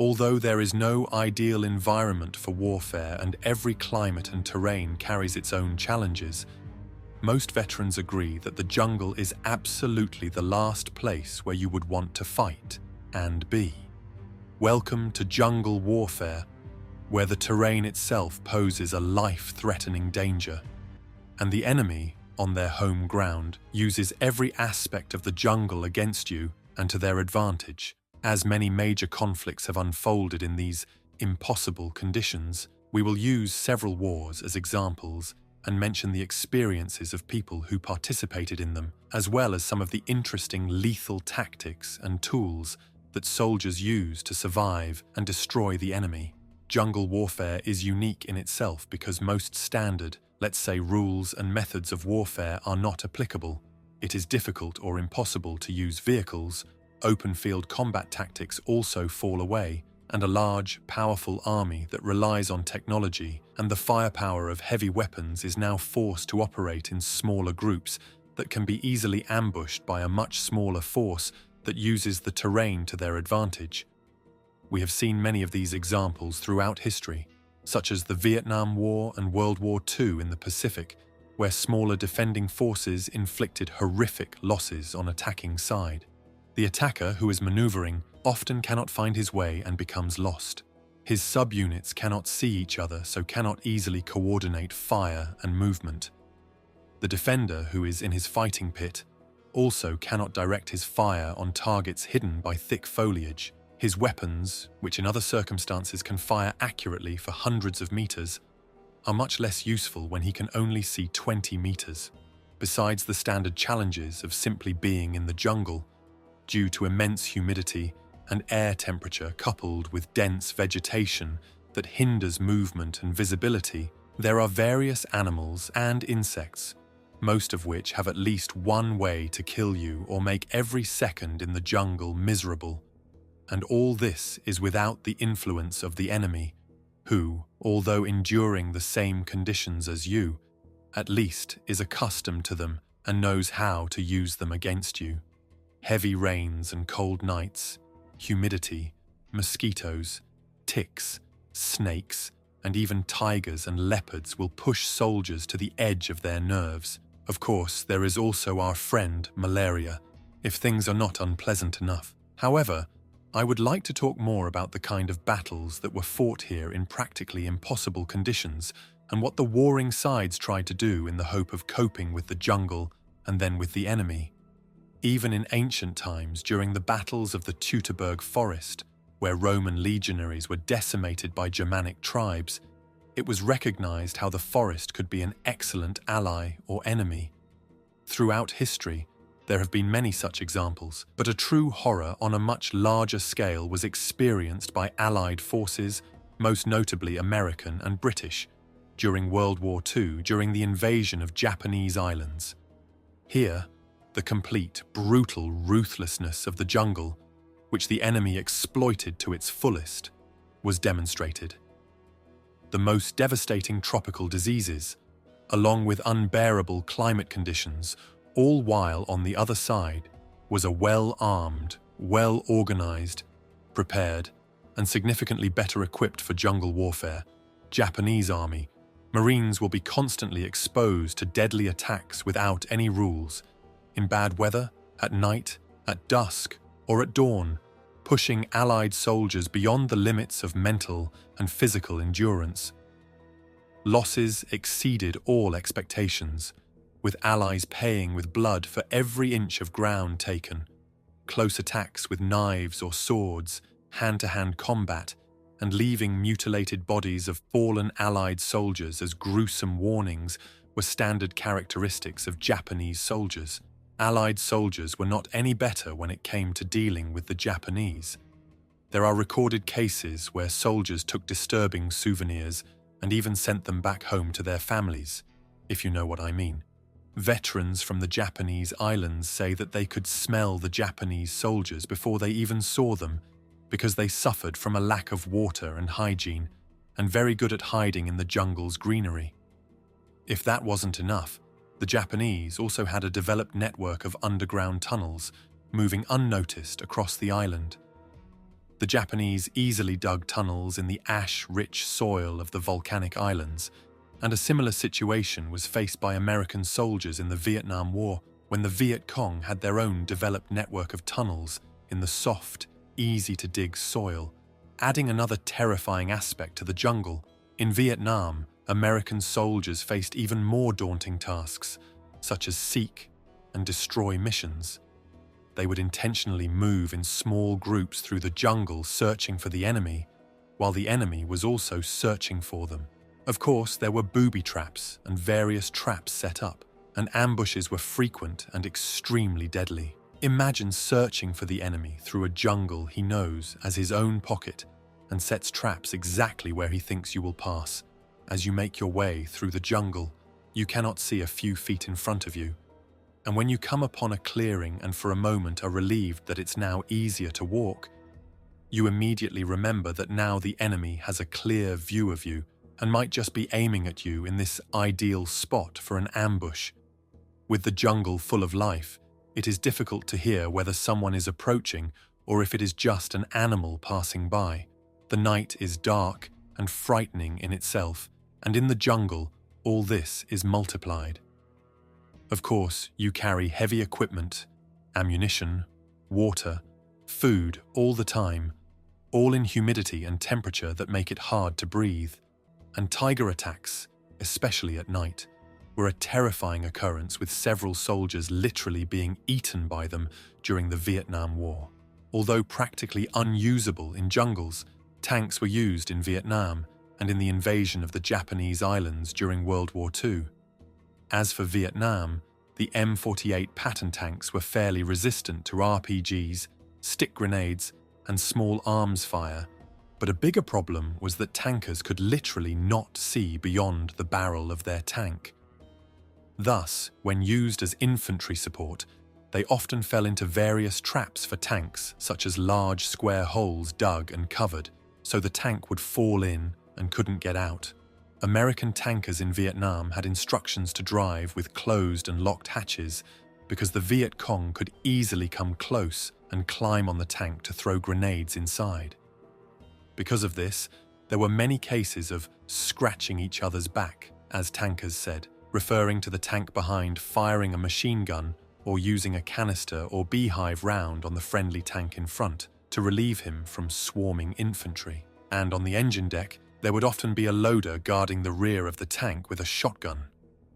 Although there is no ideal environment for warfare and every climate and terrain carries its own challenges, most veterans agree that the jungle is absolutely the last place where you would want to fight and be. Welcome to jungle warfare, where the terrain itself poses a life-threatening danger, and the enemy, on their home ground, uses every aspect of the jungle against you and to their advantage. As many major conflicts have unfolded in these impossible conditions, we will use several wars as examples and mention the experiences of people who participated in them, as well as some of the interesting lethal tactics and tools that soldiers use to survive and destroy the enemy. Jungle warfare is unique in itself because most standard, let's say, rules and methods of warfare are not applicable. It is difficult or impossible to use vehicles. Open-field combat tactics also fall away, and a large, powerful army that relies on technology and the firepower of heavy weapons is now forced to operate in smaller groups that can be easily ambushed by a much smaller force that uses the terrain to their advantage. We have seen many of these examples throughout history, such as the Vietnam War and World War II in the Pacific, where smaller defending forces inflicted horrific losses on attacking side. The attacker who is maneuvering often cannot find his way and becomes lost. His subunits cannot see each other, so cannot easily coordinate fire and movement. The defender who is in his fighting pit also cannot direct his fire on targets hidden by thick foliage. His weapons, which in other circumstances can fire accurately for hundreds of meters, are much less useful when he can only see 20 meters. Besides the standard challenges of simply being in the jungle, due to immense humidity and air temperature coupled with dense vegetation that hinders movement and visibility, there are various animals and insects, most of which have at least one way to kill you or make every second in the jungle miserable. And all this is without the influence of the enemy, who, although enduring the same conditions as you, at least is accustomed to them and knows how to use them against you. Heavy rains and cold nights, humidity, mosquitoes, ticks, snakes, and even tigers and leopards will push soldiers to the edge of their nerves. Of course, there is also our friend, malaria, if things are not unpleasant enough. However, I would like to talk more about the kind of battles that were fought here in practically impossible conditions and what the warring sides tried to do in the hope of coping with the jungle and then with the enemy. Even in ancient times, during the battles of the Teutoburg Forest, where Roman legionaries were decimated by Germanic tribes, it was recognized how the forest could be an excellent ally or enemy. Throughout history, there have been many such examples, but a true horror on a much larger scale was experienced by Allied forces, most notably American and British, during World War II, during the invasion of Japanese islands. Here, the complete, brutal ruthlessness of the jungle, which the enemy exploited to its fullest, was demonstrated. The most devastating tropical diseases, along with unbearable climate conditions, all while on the other side was a well-armed, well-organized, prepared, and significantly better equipped for jungle warfare Japanese army. Marines will be constantly exposed to deadly attacks without any rules, in bad weather, at night, at dusk, or at dawn, pushing Allied soldiers beyond the limits of mental and physical endurance. Losses exceeded all expectations, with Allies paying with blood for every inch of ground taken. Close attacks with knives or swords, hand-to-hand combat, and leaving mutilated bodies of fallen Allied soldiers as gruesome warnings were standard characteristics of Japanese soldiers. Allied soldiers were not any better when it came to dealing with the Japanese. There are recorded cases where soldiers took disturbing souvenirs and even sent them back home to their families, if you know what I mean. Veterans from the Japanese islands say that they could smell the Japanese soldiers before they even saw them because they suffered from a lack of water and hygiene and very good at hiding in the jungle's greenery. If that wasn't enough, the Japanese also had a developed network of underground tunnels moving unnoticed across the island. The Japanese easily dug tunnels in the ash-rich soil of the volcanic islands, and a similar situation was faced by American soldiers in the Vietnam War when the Viet Cong had their own developed network of tunnels in the soft, easy-to-dig soil, adding another terrifying aspect to the jungle. In Vietnam, American soldiers faced even more daunting tasks, such as seek and destroy missions. They would intentionally move in small groups through the jungle searching for the enemy, while the enemy was also searching for them. Of course, there were booby traps and various traps set up, and ambushes were frequent and extremely deadly. Imagine searching for the enemy through a jungle he knows as his own pocket and sets traps exactly where he thinks you will pass. As you make your way through the jungle, you cannot see a few feet in front of you. And when you come upon a clearing and for a moment are relieved that it's now easier to walk, you immediately remember that now the enemy has a clear view of you and might just be aiming at you in this ideal spot for an ambush. With the jungle full of life, it is difficult to hear whether someone is approaching or if it is just an animal passing by. The night is dark and frightening in itself, and in the jungle, all this is multiplied. Of course, you carry heavy equipment, ammunition, water, food all the time, all in humidity and temperature that make it hard to breathe. And tiger attacks, especially at night, were a terrifying occurrence with several soldiers literally being eaten by them during the Vietnam War. Although practically unusable in jungles, tanks were used in Vietnam and in the invasion of the Japanese islands during World War II. As for Vietnam, the M48 Patton tanks were fairly resistant to RPGs, stick grenades, and small arms fire, but a bigger problem was that tankers could literally not see beyond the barrel of their tank. Thus, when used as infantry support, they often fell into various traps for tanks, such as large square holes dug and covered, so the tank would fall in and couldn't get out. American tankers in Vietnam had instructions to drive with closed and locked hatches because the Viet Cong could easily come close and climb on the tank to throw grenades inside. Because of this, there were many cases of scratching each other's back, as tankers said, referring to the tank behind firing a machine gun or using a canister or beehive round on the friendly tank in front to relieve him from swarming infantry. And on the engine deck, there would often be a loader guarding the rear of the tank with a shotgun.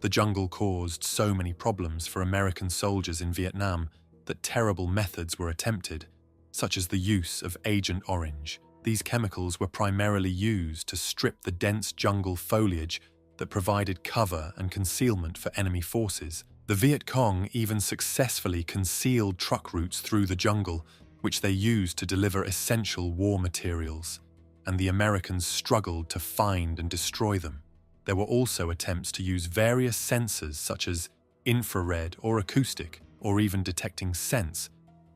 The jungle caused so many problems for American soldiers in Vietnam that terrible methods were attempted, such as the use of Agent Orange. These chemicals were primarily used to strip the dense jungle foliage that provided cover and concealment for enemy forces. The Viet Cong even successfully concealed truck routes through the jungle, which they used to deliver essential war materials, and the Americans struggled to find and destroy them. There were also attempts to use various sensors such as infrared or acoustic, or even detecting scents,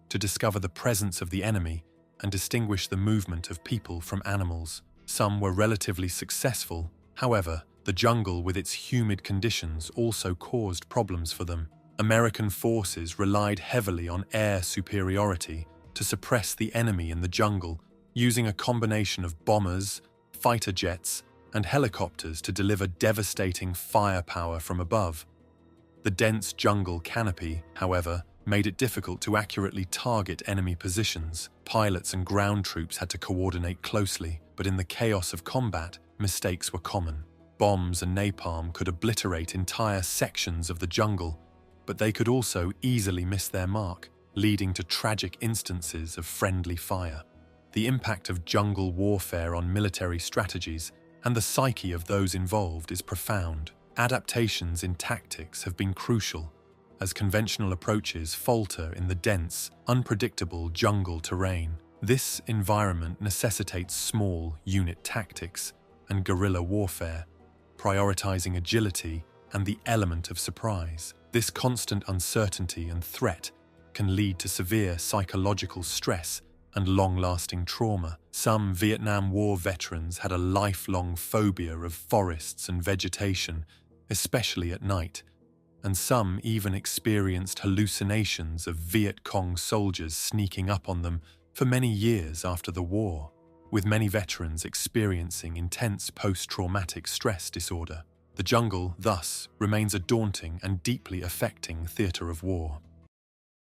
to discover the presence of the enemy and distinguish the movement of people from animals. Some were relatively successful. However, the jungle with its humid conditions also caused problems for them. American forces relied heavily on air superiority to suppress the enemy in the jungle, using a combination of bombers, fighter jets, and helicopters to deliver devastating firepower from above. The dense jungle canopy, however, made it difficult to accurately target enemy positions. Pilots and ground troops had to coordinate closely, but in the chaos of combat, mistakes were common. Bombs and napalm could obliterate entire sections of the jungle, but they could also easily miss their mark, leading to tragic instances of friendly fire. The impact of jungle warfare on military strategies and the psyche of those involved is profound. Adaptations in tactics have been crucial, as conventional approaches falter in the dense, unpredictable jungle terrain. This environment necessitates small unit tactics and guerrilla warfare, prioritizing agility and the element of surprise. This constant uncertainty and threat can lead to severe psychological stress and long-lasting trauma. Some Vietnam War veterans had a lifelong phobia of forests and vegetation, especially at night, and some even experienced hallucinations of Viet Cong soldiers sneaking up on them for many years after the war, with many veterans experiencing intense post-traumatic stress disorder. The jungle, thus, remains a daunting and deeply affecting theatre of war.